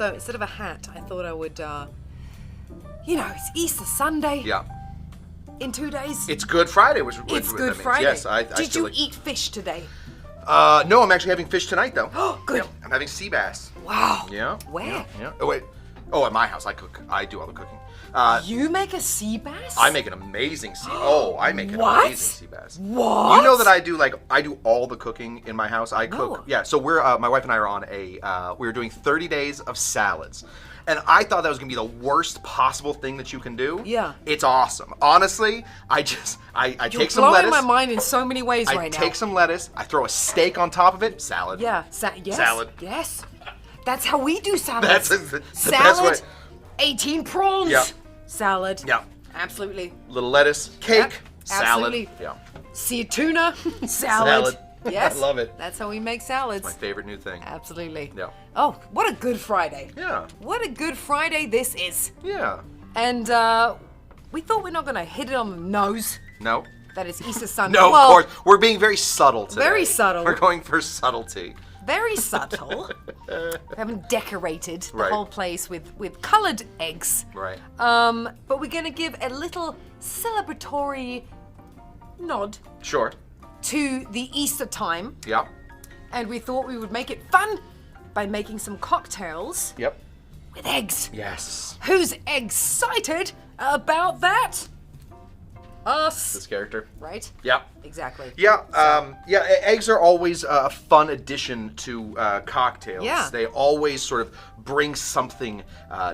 So instead of a hat, I thought I would, you know, it's Easter Sunday. Yeah. In 2 days. It's Good Friday, which It's what Good that means. Friday. Yes, I Did feel you like... eat fish today? No, I'm actually having fish tonight, though. Oh, good. Yeah, I'm having sea bass. Wow. Yeah. Where? Yeah. Oh, wait. Oh, at my house. I cook. I do all the cooking. You make a sea bass? I make an amazing sea. Oh, I make an What? amazing sea bass. What? You know that I do all the cooking in my house. I cook. No. Yeah. So we're my wife and I are on we're doing 30 days of salads. And I thought that was gonna be the worst possible thing that you can do. Yeah. It's awesome. Honestly, I take some blowing lettuce. my mind in so many ways right now. I take some lettuce. I throw a steak on top of it. Salad. Yeah. Yes. Salad. Yes. That's how we do salads. That's the salad. best way. 18 prawns. Yeah. Salad. Yeah. Absolutely. Little lettuce. Cake. Yep, Salad. absolutely. Yeah. Sea tuna. Salad. Salad. Yes. I love it. That's how we make salads. My favorite new thing. Absolutely. Yeah. Oh, what a good Friday. Yeah. What a good Friday this is. Yeah. And we thought we're not going to hit it on the nose. No. That it's Easter Sunday. No, well, of course. We're being very subtle today. Very subtle. We're going for subtlety. Very subtle. We haven't decorated the Right. whole place with coloured eggs. Right. But we're going to give a little celebratory nod Sure. to the Easter time. Yeah. And we thought we would make it fun by making some cocktails Yep. with eggs. Yes. Who's excited about that? Us. This character. Right? Yeah. Exactly. Yeah, eggs are always a fun addition to cocktails. Yeah. They always sort of bring something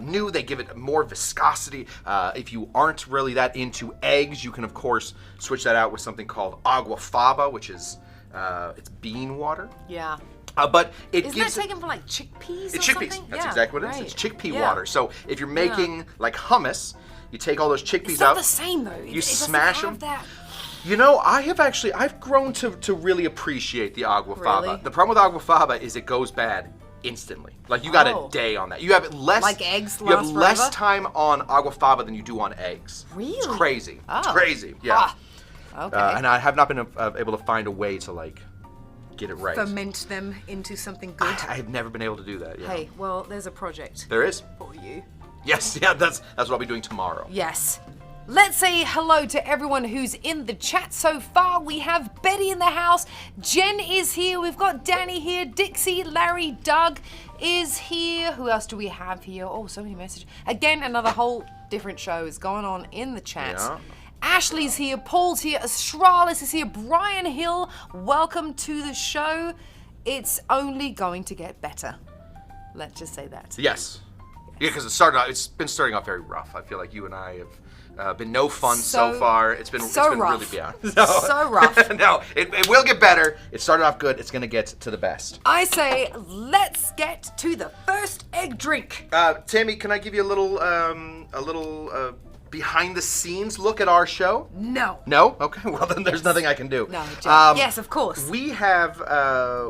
new. They give it more viscosity. If you aren't really that into eggs, you can, of course, switch that out with something called agua faba, which is it's bean water. Yeah. But it Isn't gives that taken from like chickpeas it's or chickpeas. something? That's Yeah, exactly what it is. right. It's chickpea Yeah. water. So if you're making like hummus, you take all those chickpeas It's not out. the same though. You It doesn't smash have them. that- You know, I've grown to really appreciate the agua faba. Really? The problem with agua faba is it goes bad instantly. Like you got Oh. a day on that. You have less Like eggs You have last less forever? time on agua faba than you do on eggs. Really? It's crazy. It's Oh. crazy. Yeah. Ah, okay. And I have not been able to find a way to like get it right. Ferment them into something good. I have never been able to do that. Yeah. Hey, well, there's a project There is. for you. Yes. Yeah. That's what I'll be doing tomorrow. Yes. Let's say hello to everyone who's in the chat so far. We have Betty in the house. Jen is here. We've got Danny here. Dixie, Larry, Doug is here. Who else do we have here? Oh, so many messages. Again, another whole different show is going on in the chat. Yeah. Ashley's here. Paul's here. Astralis is here. Brian Hill, welcome to the show. It's only going to get better. Let's just say that. Yes. Yeah, because it's been starting off very rough. I feel like you and I have been no fun so far. It's been rough. really So rough. No, it will get better. It started off good. It's gonna get to the best. I say, let's get to the first egg drink. Tammy, can I give you a little behind the scenes look at our show? No. No? Okay. Well, then there's nothing I can do. No, Jen. Yes, of course. We have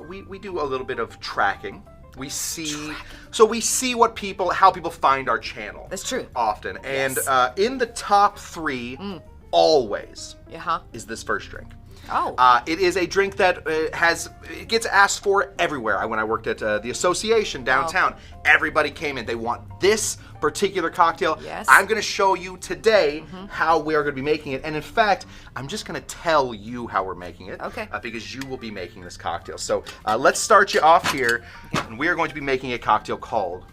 we do a little bit of tracking. We see how people find our channel. That's true. Often. And Yes. in the top 3 always Uh-huh. is this first drink. Oh. It is a drink that it gets asked for everywhere. When I worked at the association downtown, everybody came in. They want this particular cocktail. Yes. I'm going to show you today how we are going to be making it. And in fact, I'm just going to tell you how we're making it. Okay. Because you will be making this cocktail. So let's start you off here. And we are going to be making a cocktail called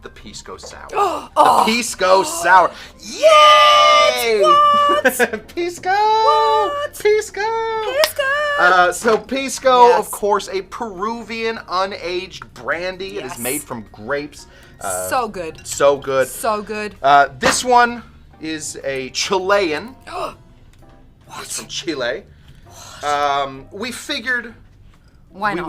the Pisco Sour. The Pisco Sour. Yay! What? Pisco! What? Pisco! Pisco! So Pisco, Yes. of course, a Peruvian unaged brandy. It Yes. is made from grapes. So good. So good. So good. This one is a Chilean. What? From Chile. We figured Why not?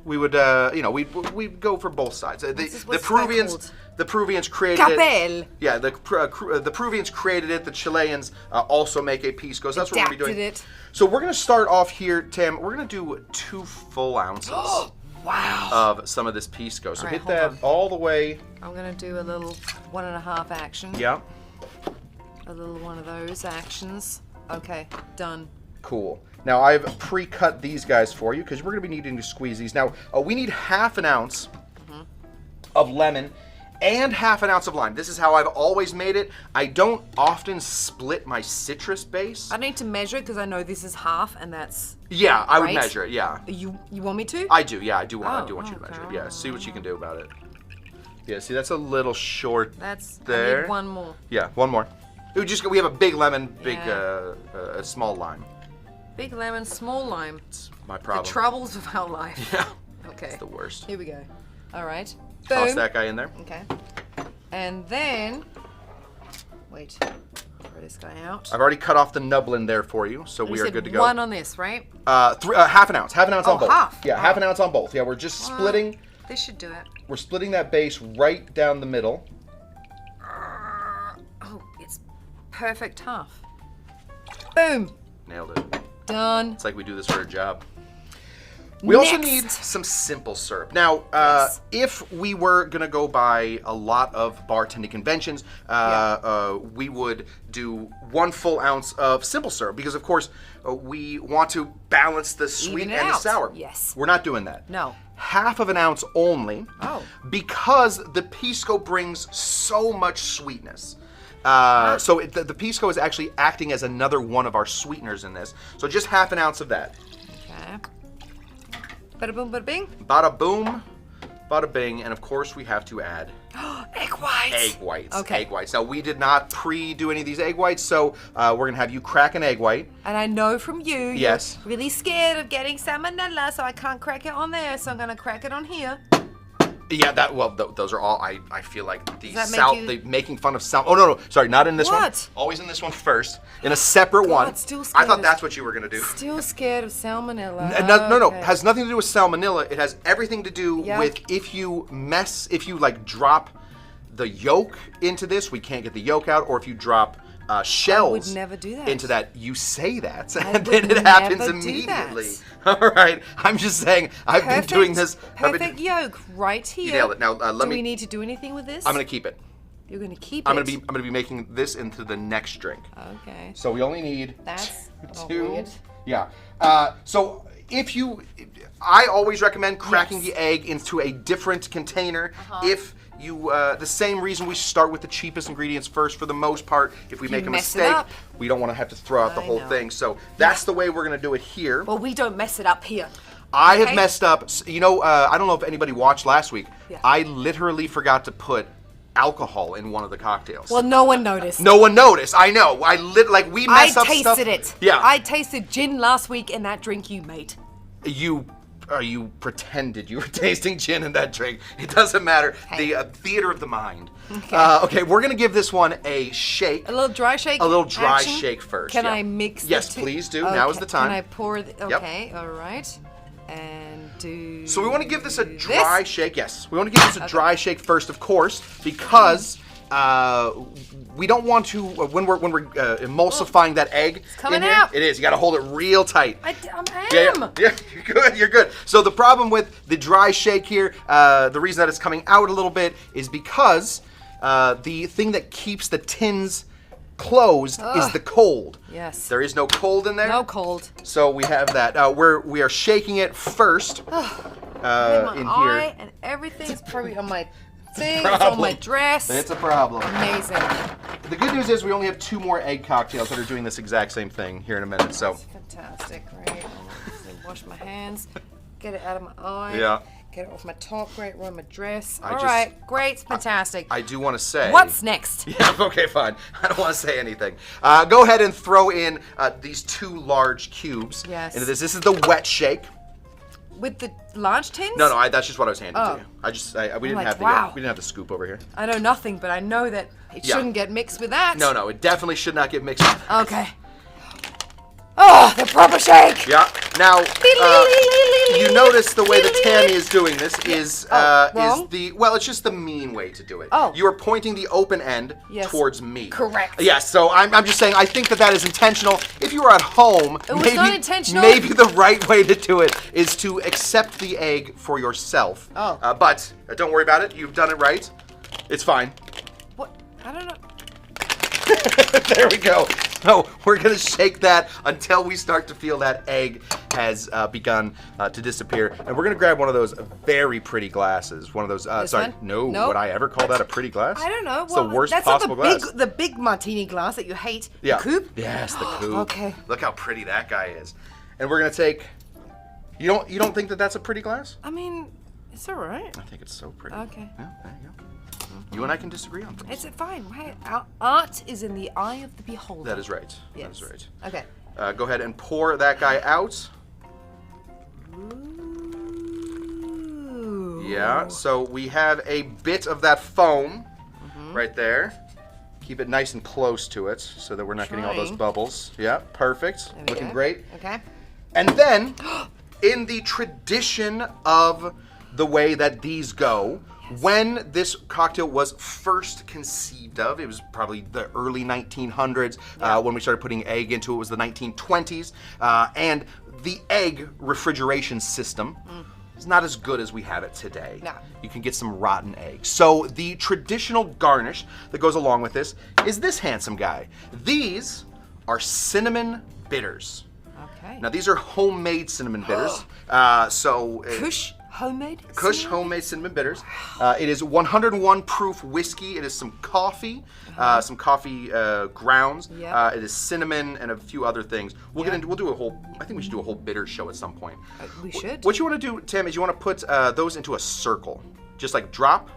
we'd go for both sides. What's The that Peruvians, called? the Peruvians created Capel. it. Yeah, the Peruvians created it. The Chileans also make a pisco. So that's what we're gonna be doing. Adapted it. So we're gonna start off here, Tam. We're gonna do 2 full ounces Wow. of some of this pisco. So All right, hit hold that on. all the way. I'm going to do a little 1.5 action. Yeah. A little one of those actions. Okay, done. Cool. Now I've pre-cut these guys for you because we're gonna be needing to squeeze these. Now we need 1/2 ounce of lemon, and half an ounce of lime. This is how I've always made it. I don't often split my citrus base. I need to measure because I know this is half and that's... Yeah, I would right? measure it, yeah. You want me to? I do, yeah, I do want you to okay. measure it. Yeah, see what you can do about it. Yeah, see, that's a little short That's... there. I need one more. Yeah, one more. We have a big lemon, big, Yeah. a small lime. Big lemon, small lime. It's my problem. The troubles of our life. Yeah. Okay. It's the worst. Here we go. All right. Toss Boom. that guy in there. Okay. And then... Wait. Throw this guy out. I've already cut off the nublin there for you, so we You are said good to go. one on this, right? Half an ounce. Half an ounce Oh, on both. half. Yeah, half an ounce on both. Yeah, we're just splitting. This should do it. We're splitting that base right down the middle. Oh, it's perfect half. Boom. Nailed it. Done. It's like we do this for a job. We also Next. need some simple syrup. Now, Yes. if we were going to go by a lot of bartending conventions, we would do 1 full ounce of simple syrup because, of course, we want to balance the sweet Even it and the out. sour. Yes. We're not doing that. No. Half of an ounce only. Oh. Because the Pisco brings so much sweetness. So the Pisco is actually acting as another one of our sweeteners in this. So just half an ounce of that. Okay. Bada boom, bada bing. Bada boom, bada bing, and of course we have to add Egg whites. egg whites. Okay. Egg whites. Now we did not pre-do any of these egg whites, so we're gonna have you crack an egg white. And I know from you, Yes. you're really scared of getting salmonella, so I can't crack it on there, so I'm gonna crack it on here. Yeah, those are all. I feel like the Does that make you- making fun of sal. Oh no, sorry, not in this one. What? Always in this one first, in a separate one. still I scared thought of- that's what you were gonna do. Still scared of salmonella. No, Okay. has nothing to do with salmonella. It has everything to do Yeah. with if you like drop the yolk into this, we can't get the yolk out, or if you drop shells never do that. into that, you say that, I and then would it happens never do immediately. that. All right, I'm just saying, I've been doing this. Perfect yolk right here. You nailed it. Now let do me. we need to do anything with this? I'm gonna keep it. You're gonna keep I'm it. gonna be making this into the next drink. Okay. So we only need That's two. weird. Yeah. So I always recommend cracking Yes. the egg into a different container. Uh-huh. If you, the same reason we start with the cheapest ingredients first for the most part. If we make a mess it mistake, up. we don't want to have to throw out the I whole know. thing. So that's the way we're gonna do it here. Well, we don't mess it up here. I have okay. messed up. You know, I don't know if anybody watched last week. Yeah. I literally forgot to put alcohol in one of the cocktails. Well, no one noticed. No one noticed. I know. We mess I up tasted stuff. it. Yeah. I tasted gin last week in that drink you made. You pretended you were tasting gin in that drink. It doesn't matter. Hey. The theater of the mind. Okay. Okay, we're gonna give this one a shake. A little dry shake. A little dry action? shake first. Can yeah. I mix? Yes, the two? please do. Now is the time. Can I pour? Okay. All right. And do. So we want to give this a dry shake. Yes, we want to give this a dry shake first, of course, because we don't want to when we're emulsifying that egg. coming in here, out. It is. You got to hold it real tight. I am. Yeah, you're good. You're good. So the problem with the dry shake here, the reason that it's coming out a little bit is because the thing that keeps the tins closed is the cold. Yes. There is no cold in there. No cold. So we have that. We are shaking it first my in eye here. and everything's probably on my thing. It's on my dress. It's a problem. Amazing. The good news is we only have 2 more egg cocktails that are doing this exact same thing here in a minute. So Fantastic. Right. Wash my hands. Get it out of my eye. Yeah. Get it off my top. Great. On my dress. I All just- right. Great. Fantastic. I do want to say. What's next? Yeah, okay, fine. I don't want to say anything. Go ahead and throw in these 2 large cubes Yes. into this. This is the wet shake. With the large tins? No, that's just what I was handing Oh. to you. We didn't like, have the wow. we didn't have the scoop over here. I know nothing, but I know that it Yeah. shouldn't get mixed with that. No, it definitely should not get mixed up. Okay. Oh, the proper shake. Yeah. Now, you notice the way that Tamee is doing this is wrong? it's just the mean way to do it. Oh. You are pointing the open end Yes. towards me. Correct. Yes. So I'm just saying I think that is intentional. If you were at home, was not intentional. Maybe the right way to do it is to accept the egg for yourself. Oh. But don't worry about it. You've done it right. It's fine. What? I don't know. There we go. So we're gonna shake that until we start to feel that egg has begun to disappear. And we're going to grab one of those very pretty glasses. One of those, sorry, one? no, Nope. would I ever call that a pretty glass? I don't know. It's the worst that's possible not glass. the big martini glass that you hate. Yeah. The coupe? Yes, the coupe. Okay. Look how pretty that guy is. And we're going to take... You don't think that that's a pretty glass? I mean, it's all right. I think it's so pretty. Okay. Yeah, there you go. You and I can disagree on things. It's fine. Hey, our art is in the eye of the beholder. That is right. Yes. That is right. Okay. Go ahead and pour that guy out. Ooh. Yeah, so we have a bit of that foam right there. Keep it nice and close to it so that we're not getting all those Trying. bubbles. Yeah, perfect. There we Looking go. great. Okay. And then, in the tradition of the way that these go, when this cocktail was first conceived of, it was probably the early 1900s. When we started putting egg into it was the 1920s. And the egg refrigeration system is not as good as we have it today. No. You can get some rotten eggs. So the traditional garnish that goes along with this is this handsome guy. These are cinnamon bitters. Okay. Now these are homemade cinnamon bitters. Kush homemade? Kush homemade cinnamon bitters. It is 101 proof whiskey. It is some coffee, some coffee grounds. Yep. It is cinnamon and a few other things. We'll get into. We'll do a whole. I think we should do a whole bitter show at some point. We should. What you want to do, Tam, is you want to put those into a circle, just like drop,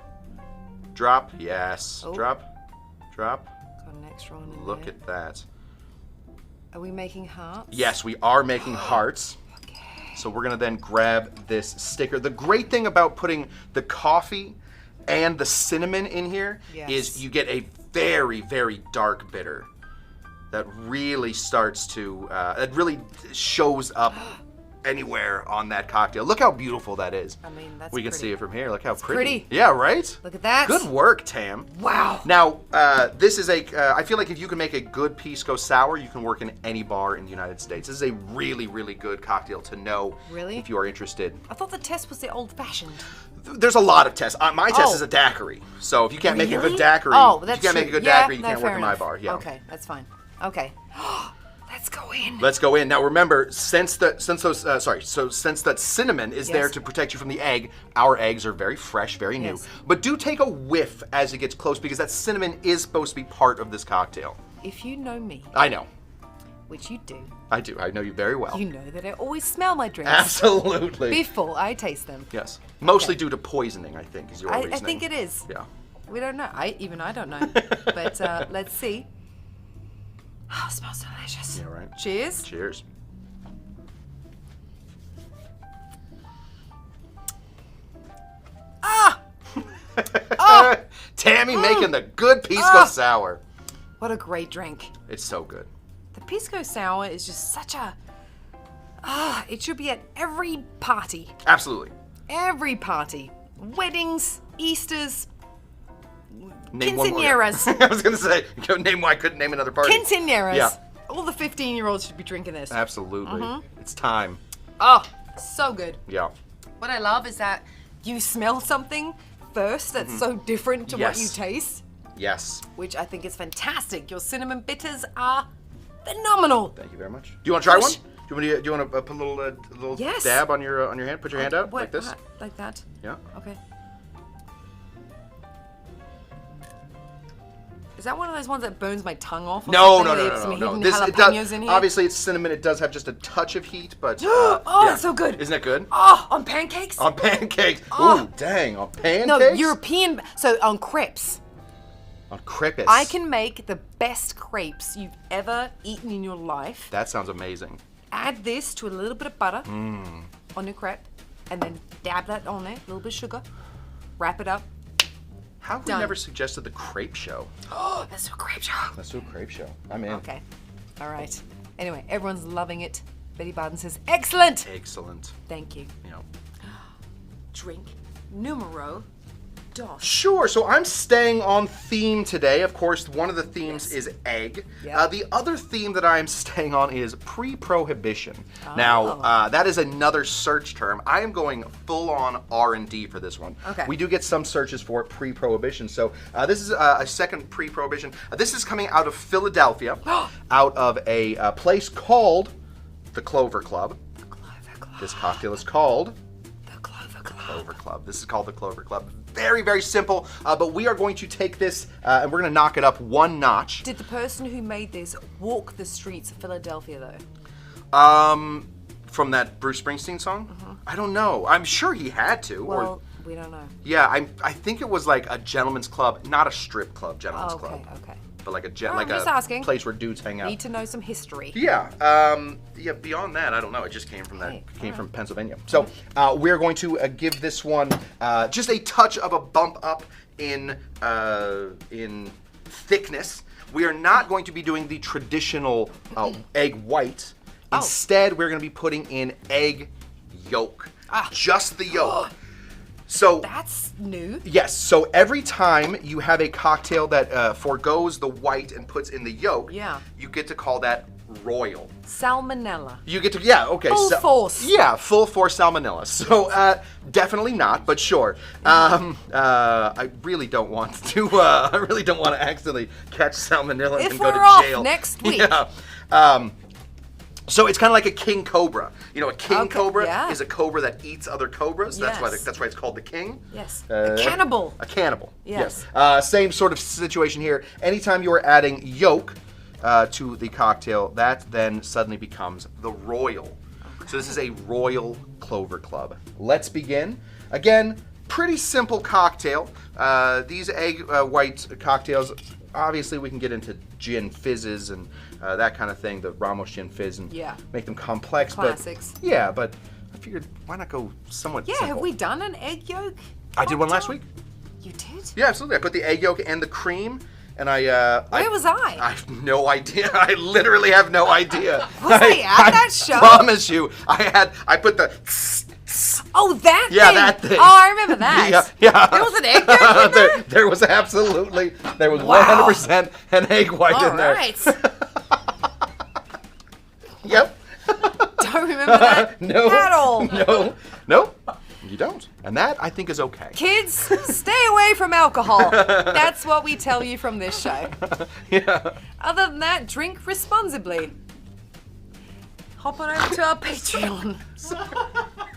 drop. Yes, Oh. drop, drop. Got an extra one in Look there. at that. Are we making hearts? Yes, we are making hearts. So we're gonna then grab this sticker. The great thing about putting the coffee and the cinnamon in here is you get a very, very dark bitter that really starts to, it really shows up anywhere on that cocktail. Look how beautiful that is. I mean, that's We can pretty. see it from here. Look how pretty. Yeah, right? Look at that. Good work, Tam. Wow. Now, this is I feel like if you can make a good Pisco Sour, you can work in any bar in the United States. This is a really, really good cocktail to know Really? if you are interested. I thought the test was the old-fashioned. There's a lot of tests. My test Oh. is a daiquiri. So if you can't make a good Really? daiquiri, Oh, if that's you can't make a true. good Yeah, daiquiri, you no, can't work fair in my enough. bar. Yeah. Okay, that's fine. Okay. Let's go in. Let's go in. Now remember, since that cinnamon is there Yes. to protect you from the egg, our eggs are very fresh, very new. Yes. But do take a whiff as it gets close because that cinnamon is supposed to be part of this cocktail. If you know me, I know. which you do, I do. I know you very well. you know that I always smell my drinks Absolutely. before I taste them. Yes. Mostly due to poisoning, I think, is your reasoning. I think it is. Yeah. We don't know. I don't know. But let's see. Oh, it smells delicious. Yeah, right. Cheers. Cheers. Ah! Ah! Tammy making the good Pisco Sour. What a great drink. It's so good. The Pisco Sour is just such a... it should be at every party. Absolutely. Every party. Weddings, Easters, Name one more. quinceañeras. I was going to say, name why I couldn't name another party. Quinceañeras. Yeah. All the 15-year-olds should be drinking this. Absolutely. It's time. Oh, so good. Yeah. What I love is that you smell something first that's so different to what you Yes. taste, Yes. which I think is fantastic. Your cinnamon bitters are phenomenal. Thank you very much. Do you want to try one? Push. Do you want to put a little Yes. dab on your hand? Put your hand out What- like this. Like that? Yeah. Okay. Is that one of those ones that burns my tongue off? Or No, something? no, They have some no. hidden This it jalapenos does. in here? Obviously, it's cinnamon. It does have just a touch of heat, but Oh, yeah. that's so good. Isn't it good? Oh, on pancakes? On pancakes. Oh. Ooh, dang! On pancakes. No, European. So on crepes. On crepes. I can make the best crepes you've ever eaten in your life. That sounds amazing. Add this to a little bit of butter on your crepe, and then dab that on there, a little bit of sugar, wrap it up. How have we Done. never suggested the crepe show? Oh, that's a crepe show. Let's do a crepe show. I'm in. Okay, all right. Anyway, everyone's loving it. Betty Barton says, excellent. Excellent. Thank you. You know. Drink numero dos. Sure. So I'm staying on theme today. Of course, one of the themes Yes. is egg. Yep. The other theme that I am staying on is pre-prohibition. Now, that is another search term. I am going full-on R&D for this one. Okay. We do get some searches for pre-prohibition. So this is a second pre-prohibition. This is coming out of Philadelphia, out of a place called the Clover Club. This cocktail is called The Clover Club. Clover Club. This is called the Clover Club. Very, very simple, but we are going to take this and we're going to knock it up one notch. Did the person who made this walk the streets of Philadelphia, though? From that Bruce Springsteen song? I don't know. I'm sure he had to. Well, we don't know. Yeah, I think it was like a gentleman's club, not a strip club, gentleman's club. Okay. But like a I'm just a asking. place where dudes hang out. Need to know some history. Yeah. Yeah. Beyond that, I don't know. It just came from from Pennsylvania. So we're going to give this one just a touch of a bump up in thickness. We are not going to be doing the traditional egg white. Instead, we're going to be putting in egg yolk. Just the yolk. So that's new. Yes. So every time you have a cocktail that forgoes the white and puts in the yolk, you get to call that royal. Salmonella. You get to Full force. Yeah, full force salmonella. So definitely not, but sure. I really don't want to. I really don't want to accidentally catch salmonella and go to jail. Off next week. Yeah. So it's kind of like a king cobra. You know, a king cobra is a cobra that eats other cobras. Yes. That's why it's called the king. Yes. A cannibal. A cannibal. Yes. Same sort of situation here. Anytime you are adding yolk to the cocktail, that then suddenly becomes the royal. Okay. So this is a royal Clover Club. Let's begin. Again, pretty simple cocktail. These egg white cocktails, obviously we can get into gin fizzes and that kind of thing, the Ramos gin fizz, and make them complex. Classics. But I figured, why not go somewhat simple? Have we done an egg yolk? I did one last week. You did? Yeah, absolutely. I put the egg yolk and the cream, and Where was I? I have no idea. I literally have no idea. Was I at that show? I promise you. I put the... Oh, that thing? Yeah, that thing. Oh, I remember that. Yeah. There was an egg yolk in there? There was absolutely, 100% an egg white in there. All right. Yep. Don't remember that at all. No, you don't. And that, I think, is okay. Kids, stay away from alcohol. That's what we tell you from this show. Yeah. Other than that, drink responsibly. Hop on over to our Patreon.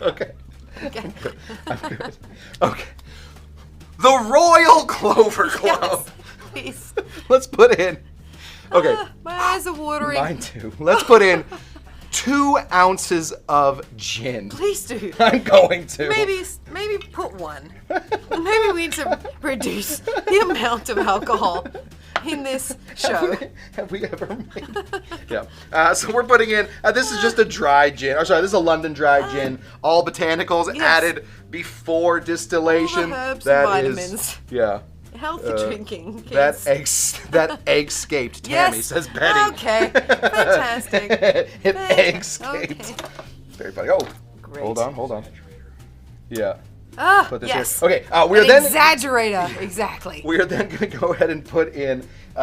Okay. I'm good. Okay. The Royal Clover Club. Yes, please. Let's put in. Okay. My eyes are watering. Mine too. Let's put in 2 ounces of gin. Please do. I'm going to. Maybe put 1. Maybe we need to reduce the amount of alcohol in this show. Have we ever made? Yeah. So we're putting in. This is just a dry gin. This is a London dry gin. All botanicals added before distillation. All the herbs and vitamins. Yeah. Healthy drinking, kids. That egg-scaped Tammy, says Betty. Okay, fantastic. It egg-scaped. Okay. Very funny. Oh, great. Hold on. Yeah. Put this yes. here. Okay, we're then exaggerator, exactly. We are then going to go ahead and put in. We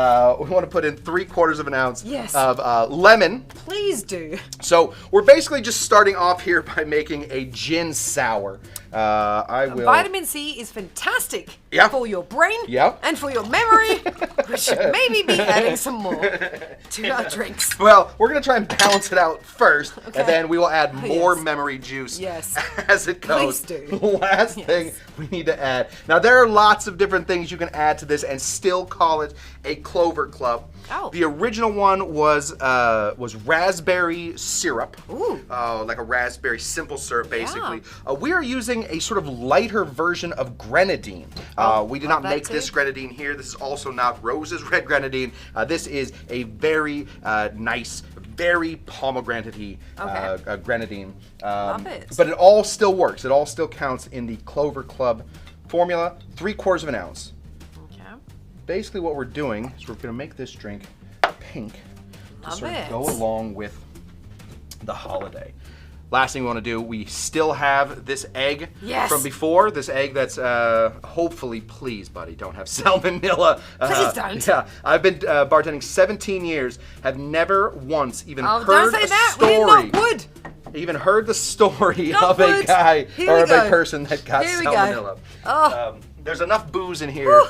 want to put in 3/4 of an ounce of lemon. Please do. So we're basically just starting off here by making a gin sour. Vitamin C is fantastic for your brain and for your memory. We should maybe be adding some more to our drinks. Well, we're going to try and balance it out first, and then we will add more memory juice as it goes. Please do. The last thing we need to add. Now, there are lots of different things you can add to this and still call it a Clover Club. Oh. The original one was raspberry syrup. Ooh. Like a raspberry simple syrup, basically. We are using a sort of lighter version of Grenadine. We did not make this Grenadine here. This is also not Rose's Red Grenadine. This is a very nice, very pomegranate-y Grenadine. Love it. But it all still works. It all still counts in the Clover Club formula. 3/4 of an ounce. Basically what we're doing is we're going to make this drink pink to sort of go along with the holiday. Last thing we want to do, we still have this egg from before. This egg that's hopefully, please, buddy, don't have salmonella. Please don't. Yeah, I've been bartending 17 years, have never once even heard don't say a that. story. We're not wood. Even heard the story of a guy or of a person that got salmonella. There's enough booze in here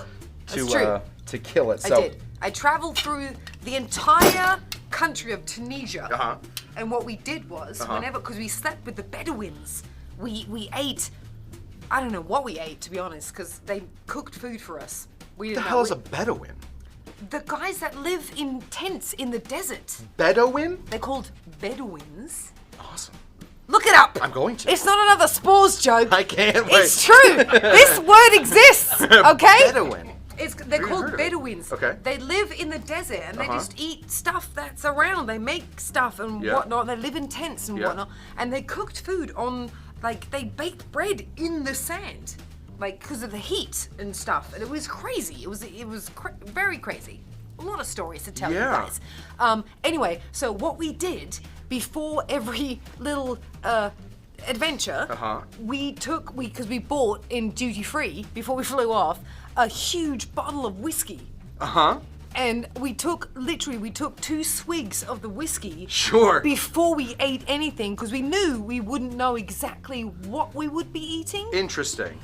to kill it. I did. I traveled through the entire country of Tunisia And what we did was, whenever, because we slept with the Bedouins, we ate, I don't know what we ate, to be honest, because they cooked food for us. We What didn't the know. hell is a Bedouin? The guys that live in tents in the desert. Bedouin? They're called Bedouins. Awesome. Look it up. I'm going to. It's not another spores joke. I can't wait. It's true. This word exists. Okay. Bedouin. They're called Bedouins. Okay. They live in the desert and they just eat stuff that's around. They make stuff and whatnot. They live in tents and whatnot. And they cooked food on, like, they baked bread in the sand, like, because of the heat and stuff. And it was crazy. It was very crazy. A lot of stories to tell you guys. Anyway, so what we did before every little adventure, because we bought in duty free before we flew off a huge bottle of whiskey. And we took 2 swigs of the whiskey. Sure. Before we ate anything, because we knew we wouldn't know exactly what we would be eating. Interesting.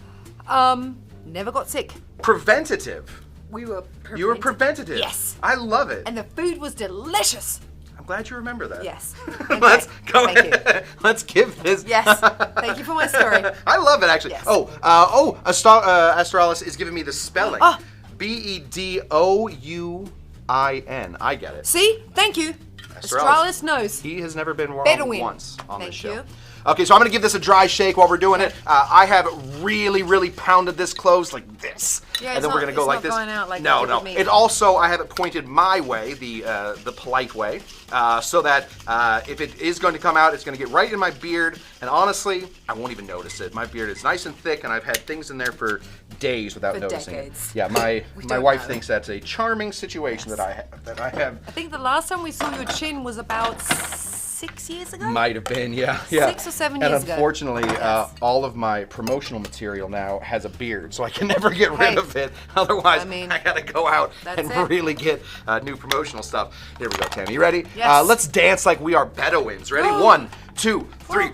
Never got sick. Preventative. We were preventative. You were preventative. Yes. I love it. And the food was delicious. I'm glad you remember that. Yes. Let's go Thank ahead. Let's give this. Yes. Thank you for my story. I love it, actually. Yes. Astralis is giving me the spelling. Bedouin. I get it. See? Thank you. Astralis knows. He has never been wrong Bedouin. once on this show. Thank you. Okay, so I'm gonna give this a dry shake while we're doing it. I have really, really pounded this close like this, Yeah, and then we're gonna go like this. Going out like No. me. It also, I have it pointed my way, the polite way, so that if it is going to come out, it's gonna get right in my beard, and honestly, I won't even notice it. My beard is nice and thick, and I've had things in there for days without noticing decades. it. Yeah, my don't wife know. thinks that's a charming situation that I have. I think the last time we saw your chin was about 6 years ago? Might have been, yeah. 6 or 7 years and ago. unfortunately, all of my promotional material now has a beard, so I can never get rid of it. Otherwise, I gotta go out and really get new promotional stuff. Here we go, Tammy. You ready? Yes. Let's dance like we are Bedouins. Ready? 1, 2, 3. You're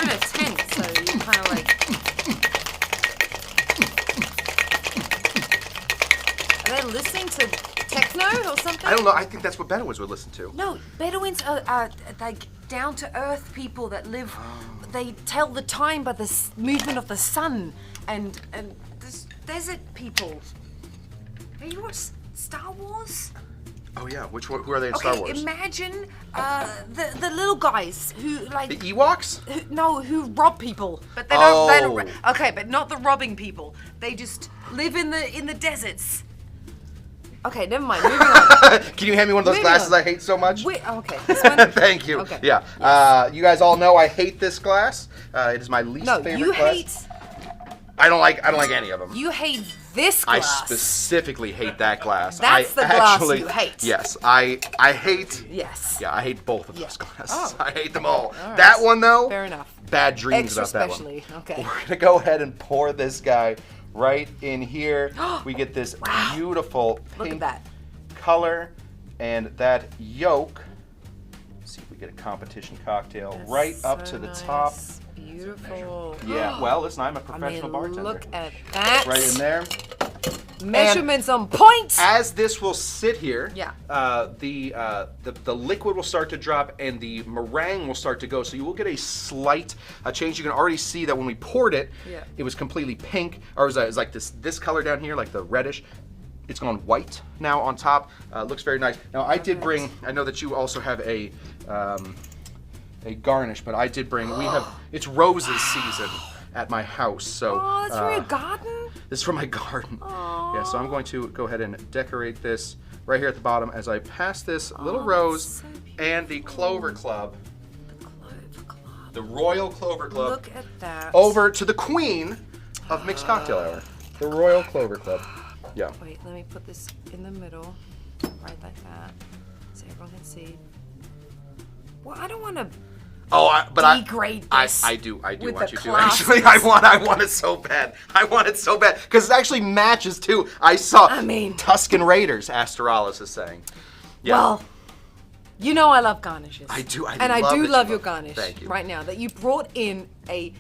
in a tent, so you kind of like... Are they listening to techno or something? I don't know. I think that's what Bedouins would listen to. No, Bedouins are like down-to-earth people that live. They tell the time by the movement of the sun, and this desert people. Have you watched Star Wars? Oh yeah. Who are they in Star Wars? Imagine the little guys who like The Ewoks? who rob people, but they don't. They don't. Okay, but not the robbing people. They just live in the deserts. Okay, never mind. Moving on. Can you hand me one of those glasses I hate so much? Okay, this one. Thank you. Okay. Yeah. Yes. You guys all know I hate this glass. It is my least favorite you glass. hate. I don't like any of them. You hate this I glass. specifically hate that glass. That's the glass you hate. Yes, I hate. Yes. Yeah, I hate both of those glasses. Oh. I hate them all. right. That one though. Fair enough. Bad dreams Extra about that specially. one. Okay. We're gonna go ahead and pour this guy right in here. We get this beautiful Look pink at that. color and that yolk. Let's see if we get a competition cocktail right up to the top. Beautiful. Yeah, well, listen, I'm a professional bartender. Look at that. Right in there. Measurements on point. As this will sit here, the liquid will start to drop and the meringue will start to go. So you will get a slight change. You can already see that when we poured it, it was completely pink, or it was like this color down here, like the reddish. It's gone white now on top. Looks very nice. Now I did bring. I know that you also have a garnish, but I did bring. It's roses season at my house. So. Oh, that's for your garden. This is from my garden. Yeah, so I'm going to go ahead and decorate this right here at the bottom as I pass this little rose and the Clover Club. The Clover Club. The Royal Clover Club. Look at that. Over to the queen of mixed cocktail hour. The Royal Clover Club. Yeah. Wait, let me put this in the middle, right like that, so everyone can see. Well, I don't want to degrade this. I do with want the you to. classes. Actually, I want it so bad. I want it so bad because it actually matches too. I saw. Tuscan Raiders. Astralis is saying. Yeah. Well, you know I love garnishes. I do. I do love your garnish. Thank you. Right now that you brought in a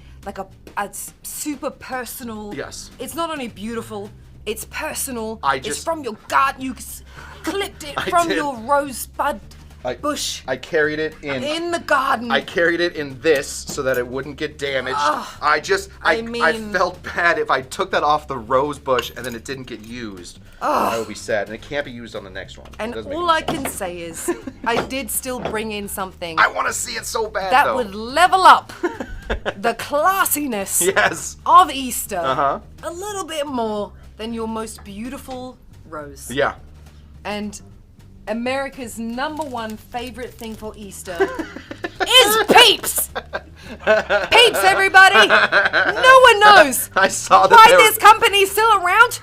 super personal. Yes. It's not only beautiful. It's personal. It's from your garden. You clipped it from your rosebud bush. I carried it in the garden. I carried it in this so that it wouldn't get damaged. Ugh. I felt bad if I took that off the rose bush and then it didn't get used. I would be sad, and it can't be used on the next one. And all I can say is, I did still bring in something. I want to see it so bad, that though. would level up the classiness Yes. of Easter Uh-huh. a little bit more than your most beautiful rose. Yeah. And America's #1 favorite thing for Easter is peeps! Peeps, everybody! No one knows I saw that why they were- this company's still around.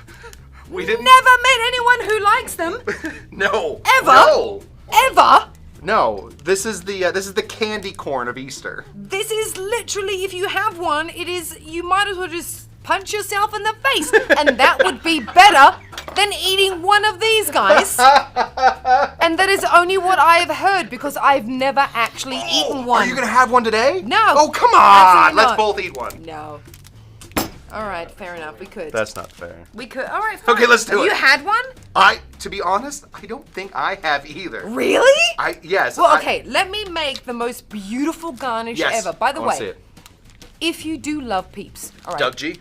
We didn't. Never met anyone who likes them. No. Ever. No. Ever. No. This is the candy corn of Easter. This is literally, if you have one, it is, you might as well just punch yourself in the face. And that would be better than eating one of these guys. And that is only what I have heard, because I've never actually eaten one. Are you gonna have one today? No. Oh, come on. Absolutely Let's not. both eat one. No. All right, fair enough. We could. That's not fair. We could. All right, fine. Okay, let's do it. You had one? To be honest, I don't think I have either. Really? Yes. Well, okay. Let me make the most beautiful garnish Yes. ever. By the I wanna way, see it. if you do love peeps, all right. Doug G.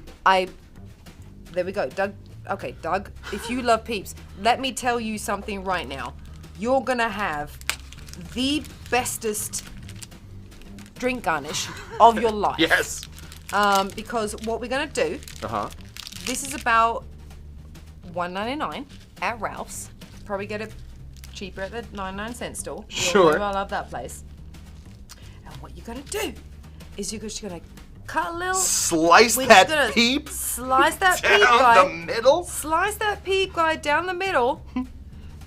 There we go, Doug. Okay, Doug. If you love peeps, let me tell you something right now. You're gonna have the bestest drink garnish of your life. Yes. Because what we're gonna do. Uh-huh. This is about $1.99 at Ralph's. Probably get it cheaper at the 99-cent store. Sure. I love that place. And what you're gonna do is you're just gonna cut a little. Slice we're just that gonna peep Slice that down peep guy. the middle. Slice that peep guy down the middle,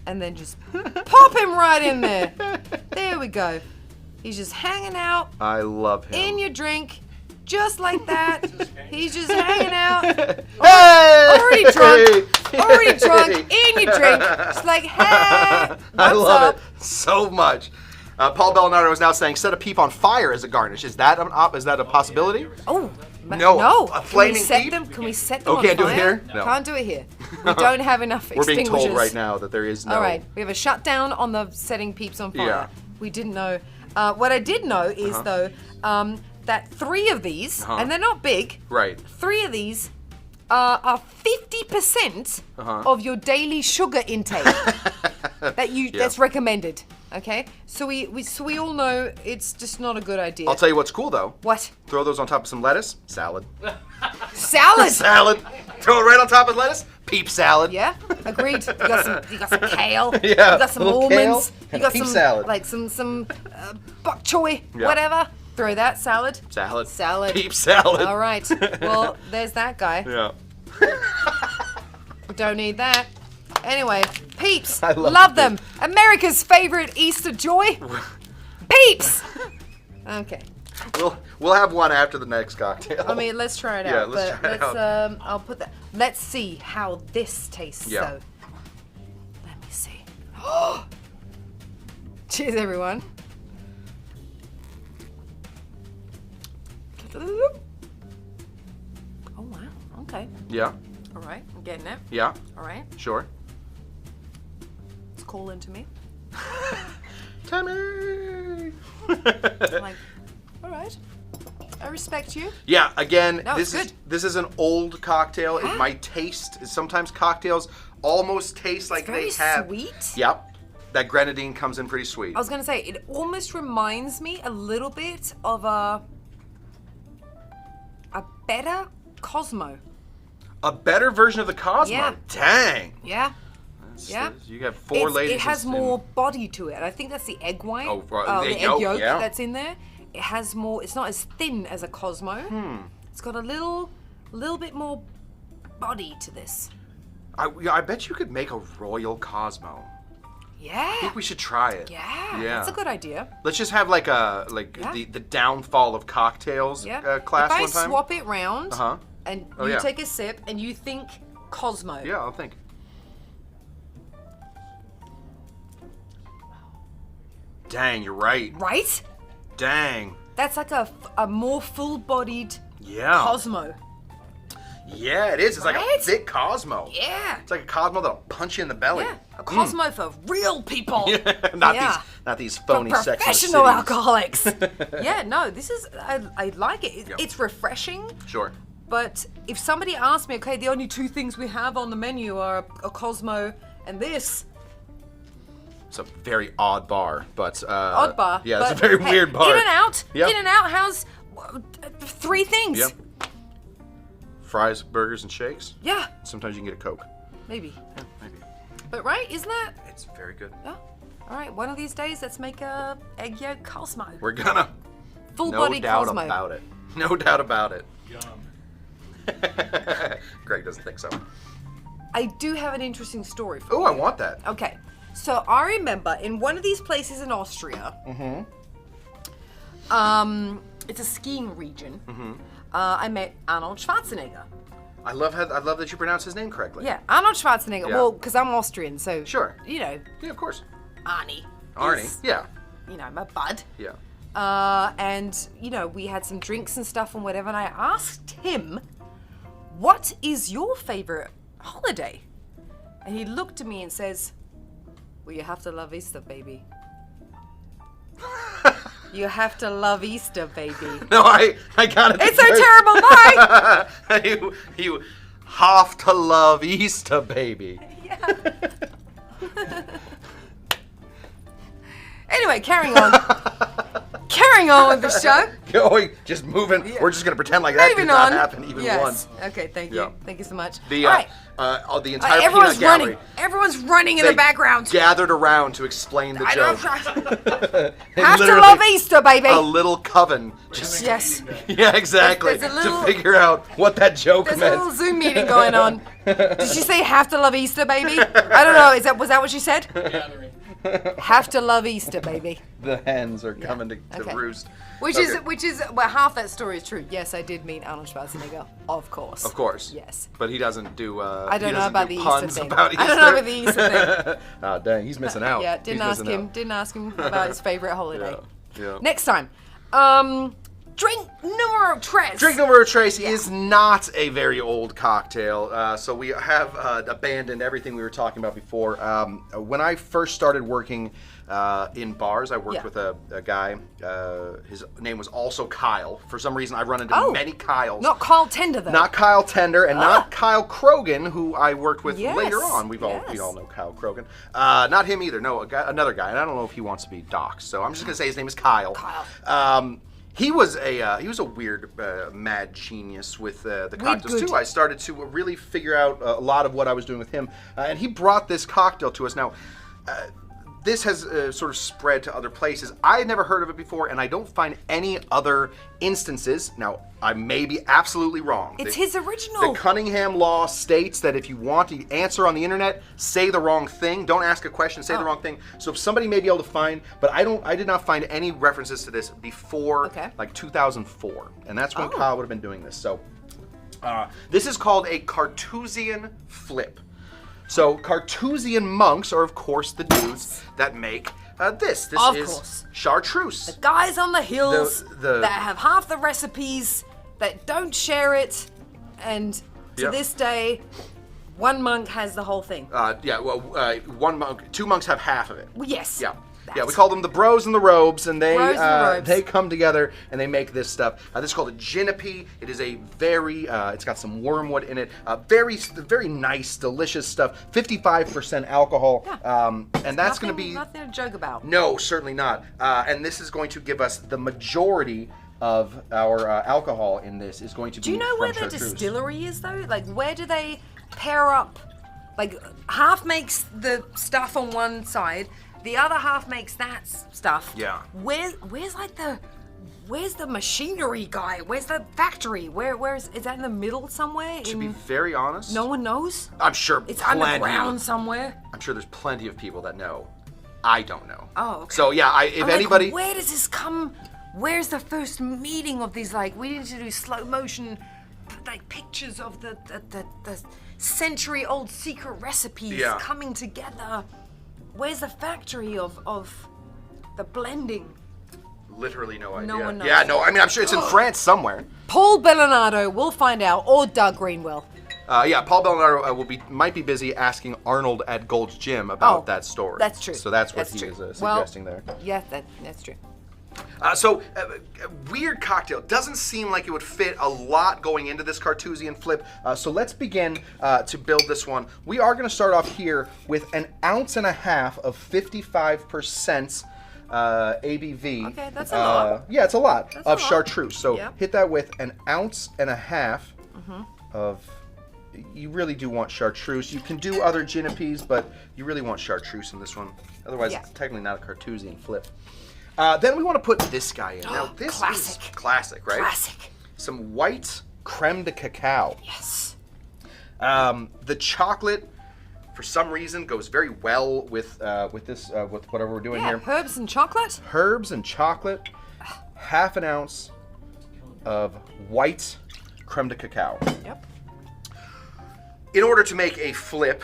and then just pop him right in there. There we go. He's just hanging out I love him. in your drink. Just like that. He's just hanging out. Hey! Already drunk, in your drink. Just like, hey, what's I love up? it so much. Paul Bellinardo is now saying, set a peep on fire as a garnish. Is that a possibility? Oh, No, a flaming can peep? Can we set them on Can't do it fire? here? No. Can't do it here. We don't have enough We're being extinguishers. told right now that there is no... All right, we have a shutdown on the setting peeps on fire. Yeah. We didn't know. What I did know is, though, that 3 of these, and they're not big, Right. 3 of these are 50% of your daily sugar intake that's recommended. Okay, so we all know it's just not a good idea. I'll tell you what's cool, though. What? Throw those on top of some lettuce. Salad. Salad. Salad. Throw it right on top of lettuce. Peep salad. Yeah, agreed. You got some kale. Yeah, You got some little almonds. kale You and got peep some salad. like some bok choy, Yeah. whatever. Throw that salad. Salad. Salad. Peep salad. All right. Well, there's that guy. Yeah. Don't need that. Anyway, peeps. I love it. them. America's favorite Easter joy. Peeps. Okay. We'll have one after the next cocktail. I mean, let's try it Yeah, out. let's try it out. I'll put that. Let's see how this tastes. Yeah. So, let me see. Cheers, everyone. Oh wow. Okay. Yeah. All right. I'm getting it. Yeah. All right. Sure. It's calling to me. Tamee. I'm like, all right. I respect you. Yeah, again, No, it's this is good. this is an old cocktail. It might taste, sometimes cocktails almost taste like Very they have. sweet. Yep. That grenadine comes in pretty sweet. I was gonna say it almost reminds me a little bit of a better Cosmo. A better version of the Cosmo. Yeah. Dang. Yeah. Yeah. You have 4 ladies. It has in- more body to it. I think that's the egg white. Oh, right, the the egg egg yolk, yolk yeah. that's in there. It has more. It's not as thin as a Cosmo. It's got a little bit more body to this. I bet you could make a royal Cosmo. Yeah. I think we should try it. Yeah. Yeah. That's a good idea. Let's just have like Yeah. the downfall of cocktails Yeah. class if I one time. swap it round Uh-huh. and Oh, you yeah. take a sip and you think Cosmo. Yeah, I'll think. Dang, you're right. Right? Dang. That's like a more full-bodied Yeah. Cosmo. Yeah, it is. It's like Right? a big Cosmo. Yeah. It's like a Cosmo that'll punch you in the belly. Yeah. A Cosmo for real people. Not these phony For Sex and the professional Cities. alcoholics. Yeah, no, this is, I like it. Yep. It's refreshing. Sure. But if somebody asked me, okay, the only two things we have on the menu are a Cosmo and this. It's a very odd bar, but Odd bar. Yeah, but, it's a very hey, weird bar. In and Out. Yep. In and Out has 3 things. Yep. Fries, burgers, and shakes. Yeah. Sometimes you can get a Coke. Maybe. Yeah, maybe. But right, isn't that? It's very good. Yeah. All right, one of these days, let's make a egg yolk Cosmo. We're gonna. Full No body doubt Cosmo. about it. No doubt about it. Yum. Greg doesn't think so. I do have an interesting story for Oh, you. I want that. Okay, so I remember in one of these places in Austria, it's a skiing region, I met Arnold Schwarzenegger. I love that you pronounce his name correctly. Yeah, Arnold Schwarzenegger. Yeah. Well, because I'm Austrian, so Sure. you know, Yeah, of course. Arnie. Arnie. is, Yeah. You know, my bud. Yeah. And you know, we had some drinks and stuff and whatever, and I asked him, "What is your favorite holiday?" And he looked at me and says, "Well, you have to love Easter, baby." You have to love Easter, baby. No, I got it. It's so terrible. Bye. you have to love Easter, baby. Anyway, carrying on. Carrying on with the show. Going, just moving. Yeah. We're just gonna pretend like that did Moving not on. happen even Yes. once. Okay, thank you. Yeah. Thank you so much. The All right. the entire Everyone's peanut running. gallery, Everyone's running in they the background. gathered around to explain the I joke. don't And have to literally, love Easter, baby. a little coven. Just Yes. yeah, exactly. There's a little- to figure out what that joke There's a meant. little Zoom meeting going on. Did she say have to love Easter, baby? I don't know. Was that what she said? Gathering. Have to love Easter, baby. The hens are coming to Okay. roost. Which Okay. is well, half that story is true. Yes, I did meet Arnold Schwarzenegger, of course. Of course. Yes. But he doesn't do. I don't he know doesn't about do the puns Easter thing. about Easter. I don't know about the Easter thing. Oh dang, he's missing out. Yeah, He's didn't ask missing him. out. Didn't ask him about his favorite holiday. Yeah. Next time, drink numero tres. Drink number tres is not a very old cocktail, so we have abandoned everything we were talking about before. When I first started working in bars, I worked with a guy. His name was also Kyle. For some reason, I run into many Kyles. Not Carl Tender though. Not Kyle Tender and not Kyle Krogan, who I worked with Yes, later on. We all know Kyle Krogan. Not him either. No, another guy, and I don't know if he wants to be doxxed. So I'm just gonna say his name is Kyle. Kyle. He was a weird mad genius with the cocktails good. too. I started to really figure out a lot of what I was doing with him, and he brought this cocktail to us. Now, this has sort of spread to other places. I had never heard of it before, and I don't find any other instances. Now, I may be absolutely wrong. It's his original. The Cunningham law states that if you want to answer on the internet, say the wrong thing. Don't ask a question, say the wrong thing. So if somebody may be able to find, but I did not find any references to this before like 2004. And that's when Kyle would have been doing this. So this is called a Carthusian Flip. So Carthusian monks are, of course, the dudes that make this. This Of is course. Chartreuse. Guys on the hills The- that have half the recipes, that don't share it, and to Yep. this day, one monk has the whole thing. One monk, 2 monks have half of it. Well, yes. Yeah. Yeah, we call them the bros and the robes, and they Bros and the robes. they come together and they make this stuff. This is called a ginopy. It is a very, it's got some wormwood in it. Very nice, delicious stuff. 55% alcohol, and that's going to be nothing to joke about. no, certainly not. And this is going to give us the majority of our alcohol in this is going to be. Do you know from where the Chartreuse. distillery is though? Like, where do they pair up? Like, half makes the stuff on one side, the other half makes that stuff. Yeah. Where's the machinery guy? Where's the factory? Is that in the middle somewhere? To be very honest, No one knows. I'm sure It's plenty. underground somewhere. I'm sure there's plenty of people that know. I don't know. Oh, okay. So yeah, if I'm anybody, like, where does this come? Where's the first meeting of these? Like, we need to do slow motion, like pictures of the century-old secret recipes Yeah. coming together. Where's the factory of the blending? Literally no idea. No one knows. Yeah, no, I mean, I'm sure it's in France somewhere. Paul Bellinardo, we'll find out, or Doug Greenwell. Yeah, Paul Bellinardo might be busy asking Arnold at Gold's Gym about that story. That's true. So that's what he true. is suggesting there. Yeah, that's true. Weird cocktail. Doesn't seem like it would fit a lot going into this Carthusian Flip. So let's begin to build this one. We are going to start off here with 1.5 ounces of 55% ABV. Okay, that's a lot. Yeah, it's a lot That's of a lot. chartreuse. So Yep. hit that with 1.5 ounces of. You really do want chartreuse. You can do other ginepes, but you really want chartreuse in this one. Otherwise, it's technically not a Carthusian Flip. Then we want to put this guy in. Now, this is classic, right? Classic. Some white creme de cacao. Yes. The chocolate, for some reason, goes very well with this with whatever we're doing here. Herbs and chocolate. Herbs and chocolate. 1/2 ounce of white creme de cacao. Yep. In order to make a flip,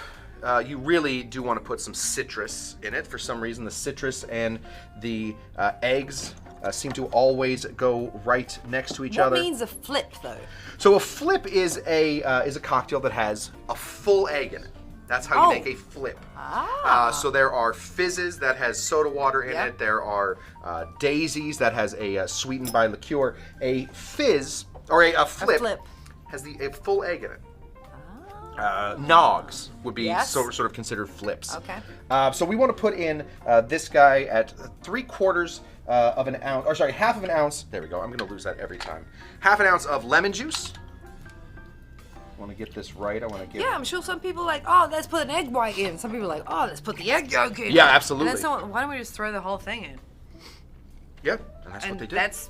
you really do want to put some citrus in it. For some reason, the citrus and the eggs seem to always go right next to each other. What means a flip, though? So a flip is a cocktail that has a full egg in it. That's how you make a flip. So there are fizzes that has soda water in it. There are daisies that has a sweetened by liqueur. A fizz or a flip has a full egg in it. Nogs would be sort of considered flips. Okay. So we want to put in this guy at 3/4 of an ounce, or sorry, 1/2 of an ounce. There we go. I'm going to lose that every time. 1/2 ounce of lemon juice. I want to get this right. I want to get. Yeah, I'm sure some people are like, oh, let's put an egg white in. Some people are like, oh, let's put the egg yolk in. Yeah, absolutely. And then someone, why don't we just throw the whole thing in? Yep, and that's what they did. That's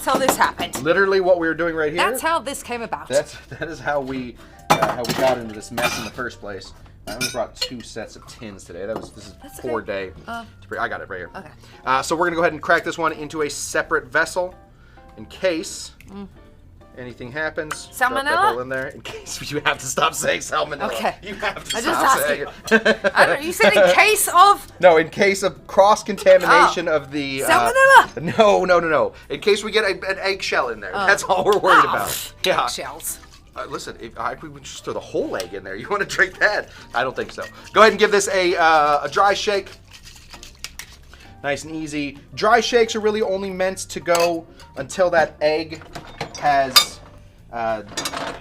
how this happened. Literally what we were doing right here. That's how this came about. That is how we got into this mess in the first place. I only brought 2 sets of tins today. This is a poor day. I got it right here. Okay. So we're gonna go ahead and crack this one into a separate vessel, in case anything happens. Drop that Salmonella? hole in there. In case you have to stop saying salmonella. Okay. You have to I stop just saying asked it. I don't know, you said in case of No, in case of cross-contamination of the... salmonella? No. In case we get an eggshell in there. That's all we're worried about. Yeah. Eggshells. Listen, if we would just throw the whole egg in there, you want to drink that? I don't think so. Go ahead and give this a dry shake. Nice and easy. Dry shakes are really only meant to go until that egg has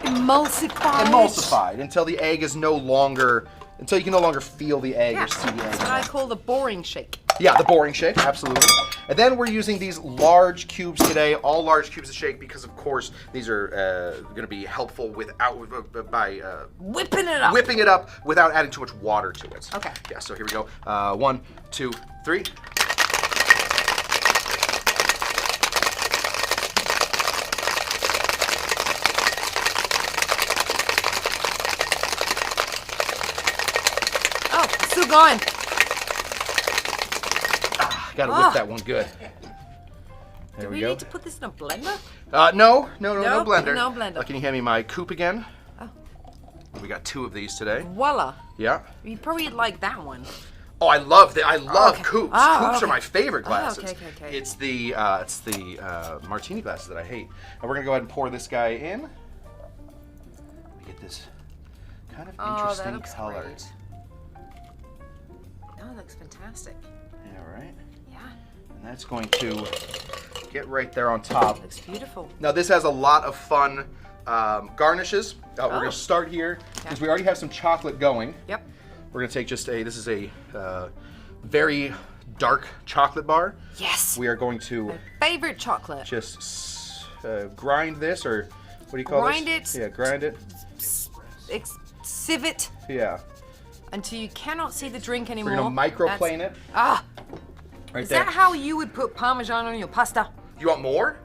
emulsified. Until the egg is no longer, until you can no longer feel the egg or see the egg. That's what I call the boring shake. Yeah, the boring shake, absolutely. And then we're using these large cubes today, all large cubes of shake, because of course these are going to be helpful by whipping it up. Whipping it up without adding too much water to it. Okay. Yeah. So here we go. 1, 2, 3. Oh, still going. Gotta whip that one good. There Do we we go. need to put this in a blender? No blender. No blender. Can you hand me my coupe again? Oh. We got 2 of these today. Voila. Yeah. You probably like that one. Oh, I love okay. coupes. Oh, Coupes okay. are my favorite glasses. Okay. It's the martini glasses that I hate. And we're gonna go ahead and pour this guy in. Get this kind of interesting that looks color. great. Oh, that looks fantastic. Yeah, right. Yeah. And that's going to get right there on top. Looks beautiful. Now this has a lot of fun garnishes. We're gonna start here because we already have some chocolate going. Yep. We're gonna take this is a very dark chocolate bar. Yes. We are going to My favorite chocolate. just grind this, or what do you call Grind this? it. Yeah, grind it. Sieve it Yeah. until you cannot see the drink anymore. We're gonna microplane it. Ah. Right Is there. that how you would put Parmesan on your pasta? You want more?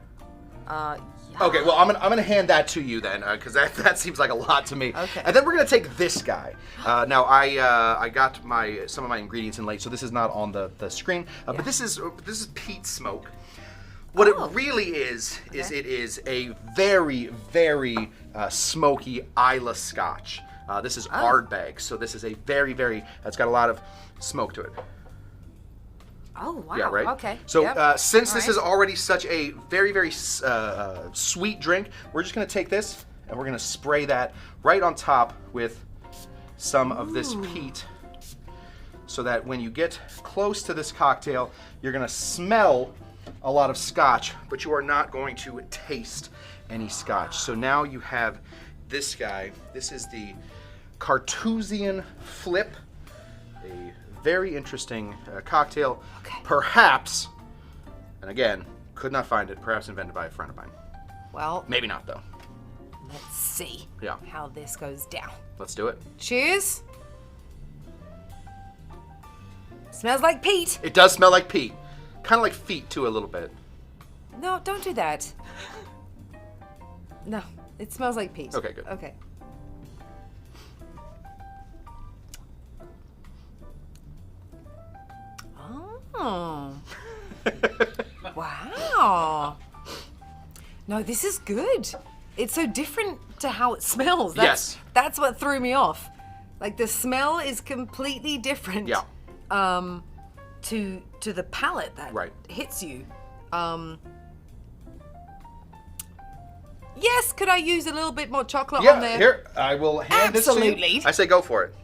Yeah. Okay, well I'm gonna hand that to you then, because that seems like a lot to me. Okay. And then we're gonna take this guy. Now I got some of my ingredients in late, so this is not on the screen. But this is peat smoke. What it really is it is a very, very smoky Islay Scotch. This is Ardbeg, so this is a very, very. It's got a lot of smoke to it. Oh, wow. Yeah, right? Okay. So Yep. since this All is already such a very, very sweet drink, we're just going to take this and we're going to spray that right on top with some of this peat so that when you get close to this cocktail, you're going to smell a lot of scotch, but you are not going to taste any scotch. So now you have this guy. This is the Carthusian Flip, a very interesting cocktail. Okay. Perhaps, and again, could not find it, perhaps invented by a friend of mine. Well, Maybe not, though. let's see Yeah. how this goes down. Let's do it. Cheers. Smells like peat. It does smell like peat. Kind of like feet, too, a little bit. No, don't do that. No, it smells like peat. Okay, good. Okay. Oh. Wow. No, this is good. It's so different to how it smells. Yes. That's what threw me off. Like the smell is completely different. Yeah. To the palate that Right. hits you. Yes, could I use a little bit more chocolate on Yeah, there? here, I will hand this to Absolutely. you. I say go for it.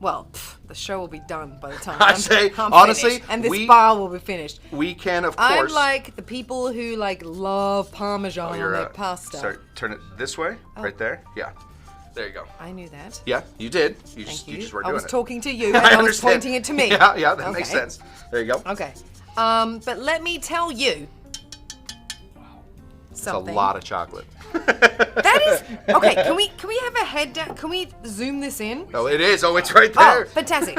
Well, the show will be done by the time I I'm say, I'm honestly, finished, and this we- bar will be finished. We can, of I'm course. like the people who like love Parmesan on their pasta. Sorry, turn it this way, right there. Yeah. There you go. I knew that. Yeah, you did. You Thank just, you. you just weren't I doing was it. talking to you, and I I was understand. pointing it to me. Yeah, yeah, that makes Okay. sense. There you go. Okay. But let me tell you. It's Something. a lot of chocolate. That is okay. Can we have a head down? Can we zoom this in? Oh, it is. Oh, it's right Oh, there. fantastic.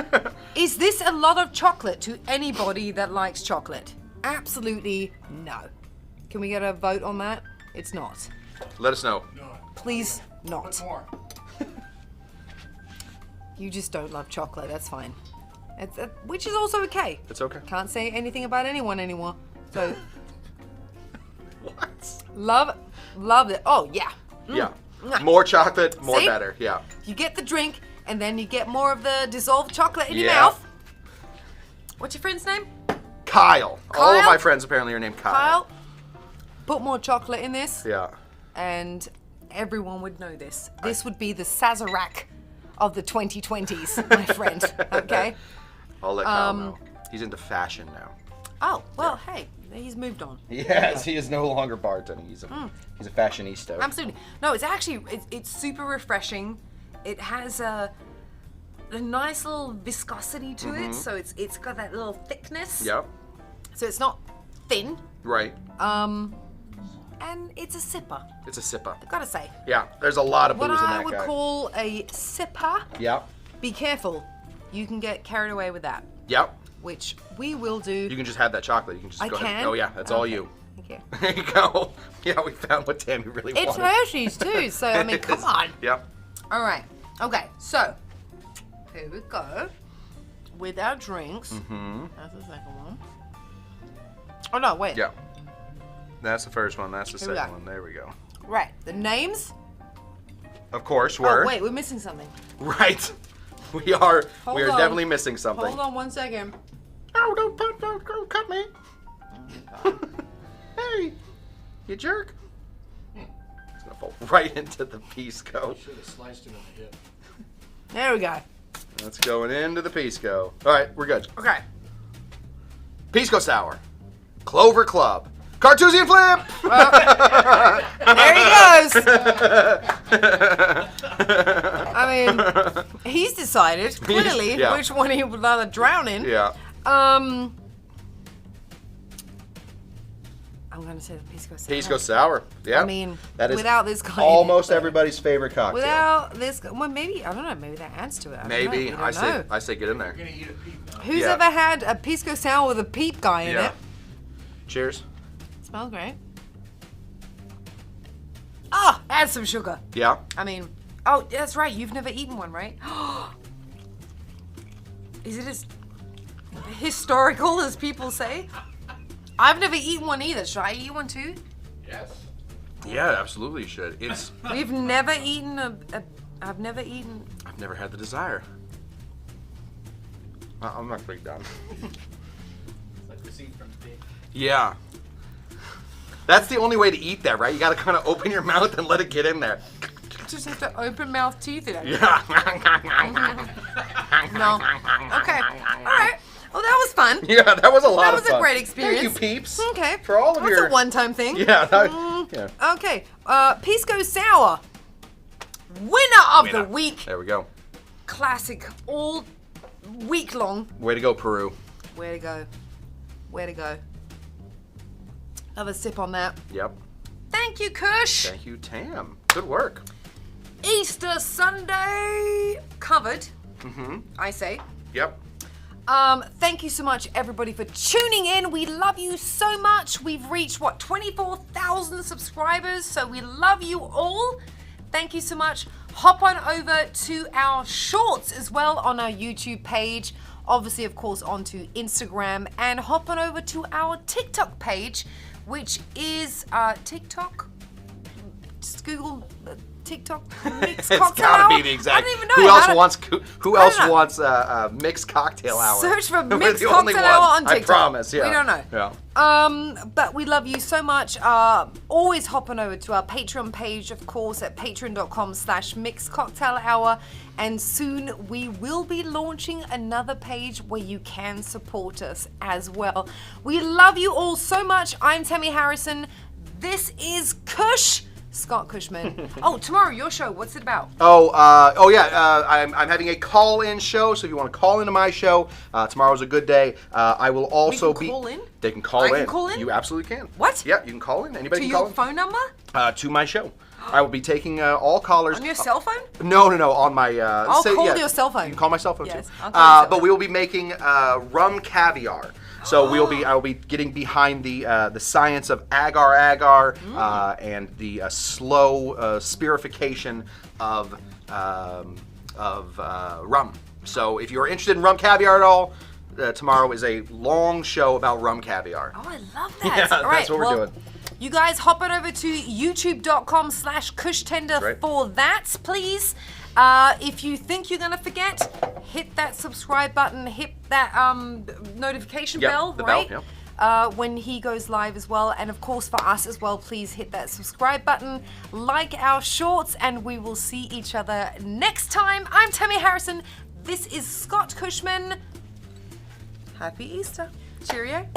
Is this a lot of chocolate to anybody that likes chocolate? Absolutely no. Can we get a vote on that? It's not. Let us know. Please not. You just don't love chocolate. That's fine. Which is also okay. It's okay. Can't say anything about anyone anymore. So What? love it. Oh yeah. Yeah. Mwah. More chocolate, more See? better. Yeah. You get the drink, and then you get more of the dissolved chocolate in your Yeah. mouth. What's your friend's name? Kyle. All of Kyle? my friends apparently are named Kyle. Kyle. Put more chocolate in this, Yeah. and everyone would know this. This would be the Sazerac of the 2020s, my friend. Okay. I'll let Kyle know. He's into fashion now. Oh well, hey, he's moved on. Yes, he is no longer bartending. He's a fashionista. Absolutely. No, it's actually it's super refreshing. It has a nice little viscosity to it, so it's got that little thickness. Yep. So it's not thin. Right. And it's a sipper. It's a sipper. I gotta say, Yeah. There's a lot of booze what in I that would guy. call a sipper. Yep. Be careful, you can get carried away with that, Yep. which we will do. You can just have that chocolate. You can just I go can. ahead. Oh yeah, that's all Okay. you. Thank you. There you go. Yeah, we found what Tammy really It's wanted. Hershey's too, so I mean, It come is. on. Yep. All right. Okay. So here we go with our drinks. That's the second one. Oh no! Wait. Yeah. That's the first one. That's the Here we second go. one. There we go. Right. The names. Of course, we're Oh wait, we're missing something. right. We are. Hold we are on. definitely missing something. Hold on 1 second. Oh, don't cut me. Hey, you jerk. It's gonna fall right into the Pisco. Should have sliced him in the hip. There we go. That's going into the Pisco. All right, we're good. Okay. Pisco Sour, Clover Club, Carthusian Flip. There he goes. I mean, he's decided clearly yeah. which one he would rather drown in. Yeah. I'm gonna say the Pisco Sour. Pisco Sour. Yeah. I mean, that is without this guy in it, almost but- everybody's favorite cocktail. Without this, well, maybe I don't know. Maybe that adds to it. I don't know. Maybe. We don't I say know. I say get in there. You're gonna eat a peep now. Who's Yeah. ever had a Pisco Sour with a peep guy in Yeah. it? Cheers. Smells great. Ah, add some sugar. Yeah. I mean, oh, that's right. You've never eaten one, right? Is it as historical as people say? I've never eaten one either. Should I eat one too? Yes. Yeah, absolutely you should. It's We've never eaten I've never eaten. I've never had the desire. I'm not big down. Just eat from the pig. Yeah. That's the only way to eat that, right? You gotta kind of open your mouth and let it get in there. Just have to open mouth teeth in it. Yeah. No. Okay. All right. Well, that was fun. Yeah, that was a lot That of was fun. a great experience. Thank you, peeps. Okay. For all of That's your... a one-time thing. Yeah. Yeah. Okay. Pisco Sour. Winner of the week. There we go. Classic. All week long. Way to go, Peru. Where to go? Where to go? Another sip on that. Yep. Thank you, Kush. Thank you, Tam. Good work. Easter Sunday covered. I say. Yep. Thank you so much, everybody, for tuning in. We love you so much. We've reached, 24,000 subscribers, so we love you all. Thank you so much. Hop on over to our shorts as well on our YouTube page. Obviously, of course, onto Instagram. And hop on over to our TikTok page, which is TikTok. Just Google TikTok mixed It's cocktail gotta hour. be the exact. I don't even know Who how else to- wants? Who I else don't know. wants mixed cocktail hour? Search for We're mixed the only cocktail hour one. on TikTok. I promise. Yeah. We don't know. Yeah. But we love you so much. Always hop on over to our Patreon page, of course, at patreon.com/mixedcocktailhour. And soon we will be launching another page where you can support us as well. We love you all so much. I'm Tamee Harrison. This is Kush. Scott Cushman. Oh, tomorrow, your show. What's it about? I'm having a call-in show, so if you want to call into my show, tomorrow's a good day. I will also We can call in? They can call I in. can call in? You absolutely can. What? Yeah, you can call in. Anybody To can call your in. phone number? To my show. I will be taking all callers. On your cell phone? No, on my. I'll call your cell phone. You can call my cell phone Yes, too. I'll call your cell But phone. we will be making rum caviar. So I will be getting behind the science of agar and the slow spirification of rum. So if you're interested in rum caviar at all, tomorrow is a long show about rum caviar. Oh, I love that. Yeah, All right, that's what we're doing. You guys hop on over to youtube.com/Kushtender Right. for that, please. If you think you're going to forget, hit that subscribe button, hit that notification Yep, bell, the bell, right? yep. When he goes live as well. And of course, for us as well, please hit that subscribe button, like our shorts, and we will see each other next time. I'm Tamee Harrison. This is Scott Cushman. Happy Easter. Cheerio.